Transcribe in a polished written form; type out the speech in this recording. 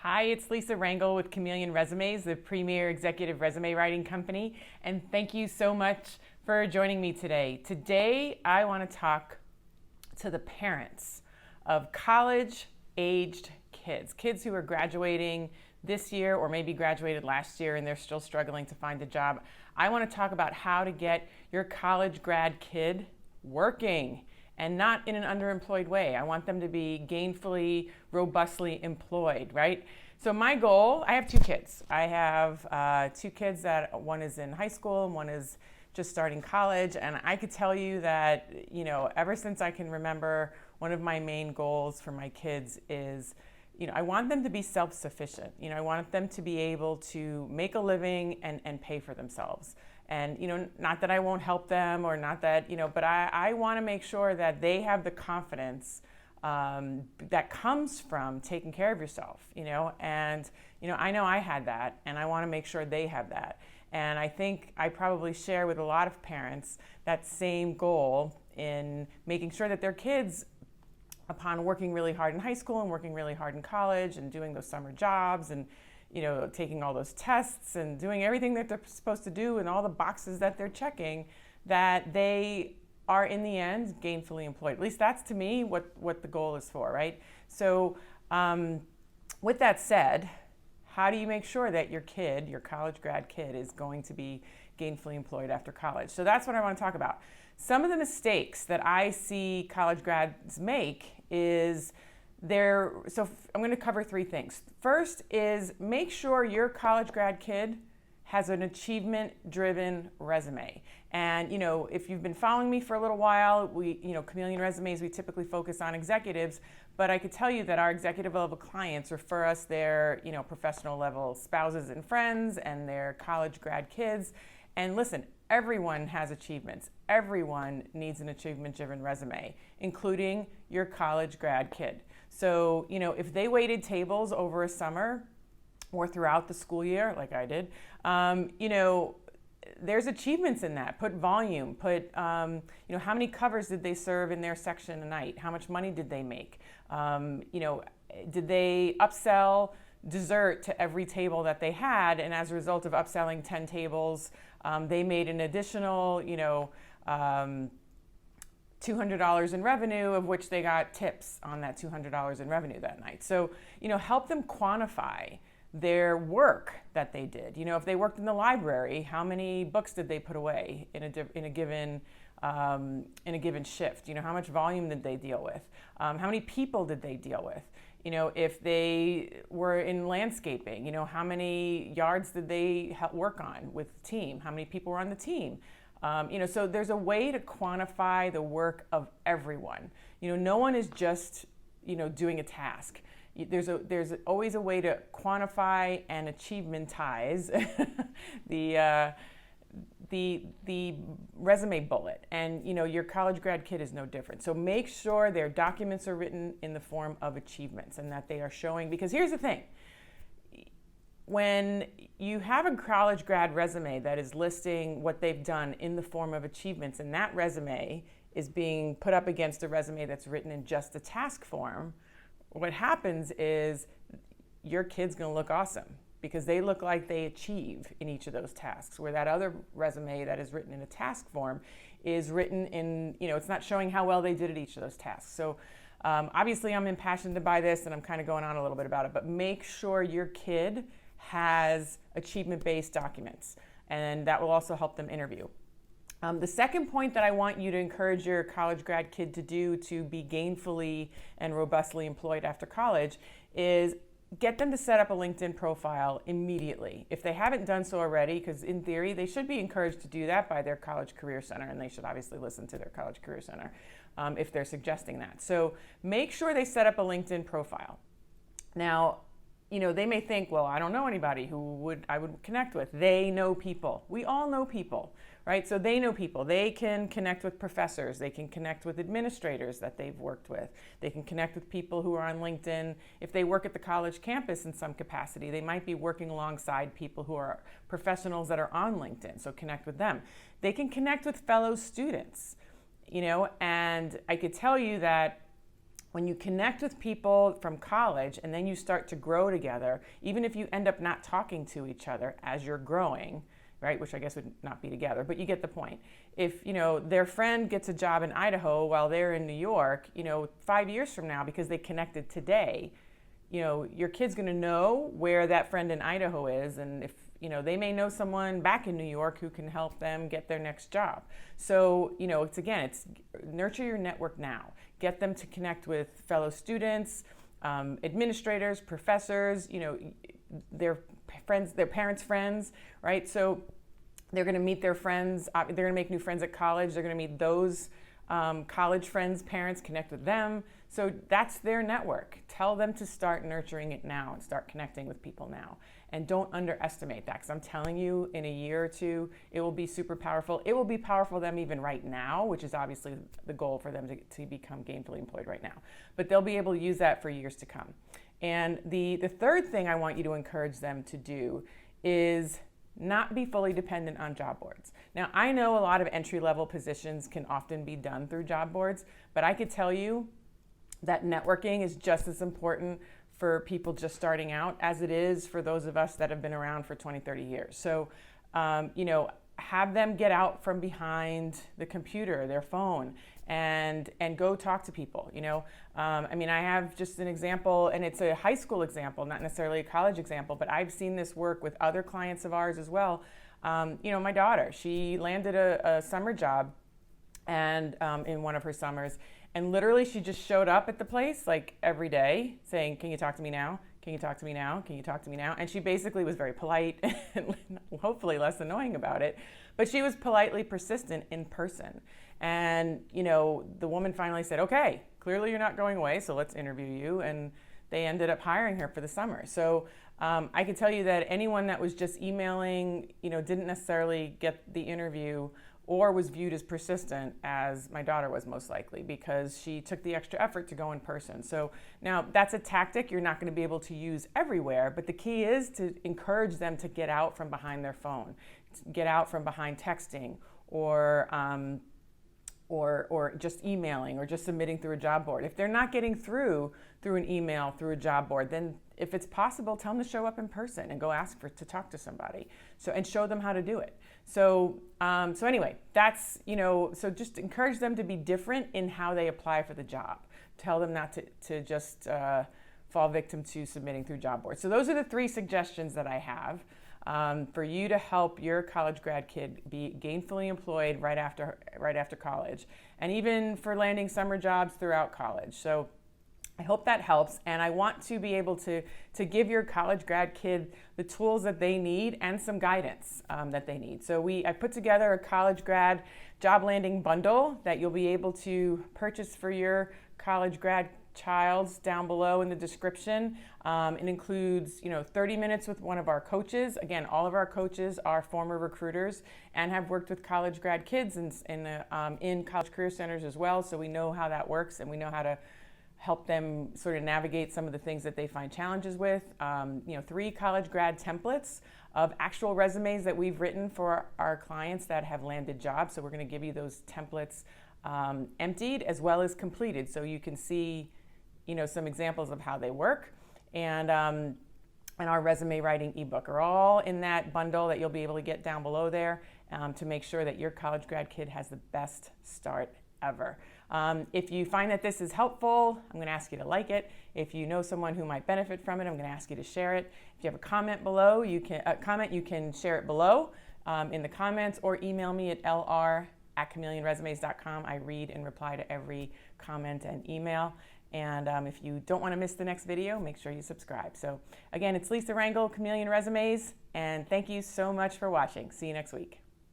Hi, it's Lisa Rangel with Chameleon Resumes, the premier executive resume writing company, and thank you so much for joining me today. Today, I want to talk to the parents of college-aged kids who are graduating this year or maybe graduated last year and they're still struggling to find a job. I want to talk about how to get your college grad kid working, and not in an underemployed way. I want them to be gainfully, robustly employed, right? So my goal, I have two kids. I have two kids that one is in high school and one is just starting college. And I could tell you that, ever since I can remember, one of my main goals for my kids is, I want them to be self-sufficient. I want them to be able to make a living and pay for themselves. And, not that I won't help them or not that, but I want to make sure that they have the confidence that comes from taking care of yourself, and, I know I had that, and I want to make sure they have that. And I think I probably share with a lot of parents that same goal in making sure that their kids, upon working really hard in high school and working really hard in college and doing those summer jobs and taking all those tests and doing everything that they're supposed to do and all the boxes that they're checking, that they are in the end gainfully employed. At least that's to me what the goal is for, right? So with that said, how do you make sure that your kid, your college grad kid, is going to be gainfully employed after college? So that's what I want to talk about. Some of the mistakes that I see college grads make is so I'm going to cover three things. First is make sure your college grad kid has an achievement-driven resume. And, if you've been following me for a little while, Chameleon Resumes, we typically focus on executives, but I could tell you that our executive level clients refer us their, professional level spouses and friends and their college grad kids. And listen, everyone has achievements. Everyone needs an achievement-driven resume, including your college grad kid. So, if they waited tables over a summer or throughout the school year, like I did, there's achievements in that. Put volume, how many covers did they serve in their section a night? How much money did they make? Did they upsell dessert to every table that they had? And as a result of upselling 10 tables, they made an additional, $200 in revenue, of which they got tips on that $200 in revenue that night. So, help them quantify their work that they did. If they worked in the library, how many books did they put away in a given shift? How much volume did they deal with? How many people did they deal with? If they were in landscaping, how many yards did they work on with the team? How many people were on the team? So there's a way to quantify the work of everyone. No one is just, doing a task. There's always a way to quantify and achievementize the resume bullet. And, your college grad kid is no different. So make sure their documents are written in the form of achievements and that they are showing, because here's the thing. When you have a college grad resume that is listing what they've done in the form of achievements, and that resume is being put up against a resume that's written in just a task form, what happens is your kid's going to look awesome because they look like they achieve in each of those tasks, where that other resume that is written in a task form is written in, it's not showing how well they did at each of those tasks. So obviously I'm impassioned by this and I'm kind of going on a little bit about it, but make sure your kid has achievement-based documents, and that will also help them interview. The second point that I want you to encourage your college grad kid to do to be gainfully and robustly employed after college is get them to set up a LinkedIn profile immediately. If they haven't done so already, because in theory they should be encouraged to do that by their College Career Center, and they should obviously listen to their College Career Center if they're suggesting that. So make sure they set up a LinkedIn profile. Now, they may think, well, I don't know anybody who I would connect with. They know people. We all know people, right? So they know people. They can connect with professors. They can connect with administrators that they've worked with. They can connect with people who are on LinkedIn. If they work at the college campus in some capacity, they might be working alongside people who are professionals that are on LinkedIn, so connect with them. They can connect with fellow students, and I could tell you that when you connect with people from college and then you start to grow together, even if you end up not talking to each other as you're growing, right, which I guess would not be together, but you get the point. If, their friend gets a job in Idaho while they're in New York, 5 years from now, because they connected today, your kid's going to know where that friend in Idaho is, and if they may know someone back in New York who can help them get their next job. So, it's nurture your network now. Get them to connect with fellow students, administrators, professors, their friends, their parents' friends, right? So they're going to meet their friends. They're going to make new friends at college. They're going to meet those college friends' parents, connect with them. So that's their network. Tell them to start nurturing it now and start connecting with people now. And don't underestimate that, because I'm telling you, in a year or two, it will be super powerful. It will be powerful for them even right now, which is obviously the goal for them to become gainfully employed right now. But they'll be able to use that for years to come. And the third thing I want you to encourage them to do is not be fully dependent on job boards. Now, I know a lot of entry-level positions can often be done through job boards, but I could tell you that networking is just as important for people just starting out as it is for those of us that have been around for 20, 30 years. So, have them get out from behind the computer, their phone, and go talk to people. I have just an example, and it's a high school example, not necessarily a college example, but I've seen this work with other clients of ours as well. My daughter, she landed a summer job, and in one of her summers, and literally she just showed up at the place like every day saying, "Can you talk to me now? Can you talk to me now? Can you talk to me now?" And she basically was very polite and hopefully less annoying about it, but she was politely persistent in person. And, the woman finally said, "Okay, clearly you're not going away, so let's interview you." And they ended up hiring her for the summer. So I can tell you that anyone that was just emailing, didn't necessarily get the interview or was viewed as persistent, as my daughter was most likely, because she took the extra effort to go in person. So now that's a tactic you're not going to be able to use everywhere, but the key is to encourage them to get out from behind their phone, get out from behind texting, or just emailing, or just submitting through a job board. If they're not getting through an email, through a job board, then if it's possible, tell them to show up in person and go ask to talk to somebody. So, and show them how to do it. So anyway, that's, so just encourage them to be different in how they apply for the job. Tell them not to just fall victim to submitting through job boards. So those are the 3 suggestions that I have for you to help your college grad kid be gainfully employed right after college, and even for landing summer jobs throughout college. So I hope that helps, and I want to be able to give your college grad kid the tools that they need and some guidance that they need. So I put together a college grad job landing bundle that you'll be able to purchase for your college grad child's down below in the description. It includes 30 minutes with one of our coaches. Again, all of our coaches are former recruiters and have worked with college grad kids in college career centers as well, so we know how that works and we know how to help them sort of navigate some of the things that they find challenges with. 3 college grad templates of actual resumes that we've written for our clients that have landed jobs. So we're going to give you those templates emptied as well as completed, so you can see some examples of how they work. And our resume writing ebook are all in that bundle that you'll be able to get down below there to make sure that your college grad kid has the best start ever. If you find that this is helpful, I'm going to ask you to like it. If you know someone who might benefit from it, I'm going to ask you to share it. If you have a comment below, you can share it below in the comments, or email me at lr@chameleonresumes.com. I read and reply to every comment and email. And if you don't want to miss the next video, make sure you subscribe. So again, it's Lisa Rangel, Chameleon Resumes, and thank you so much for watching. See you next week.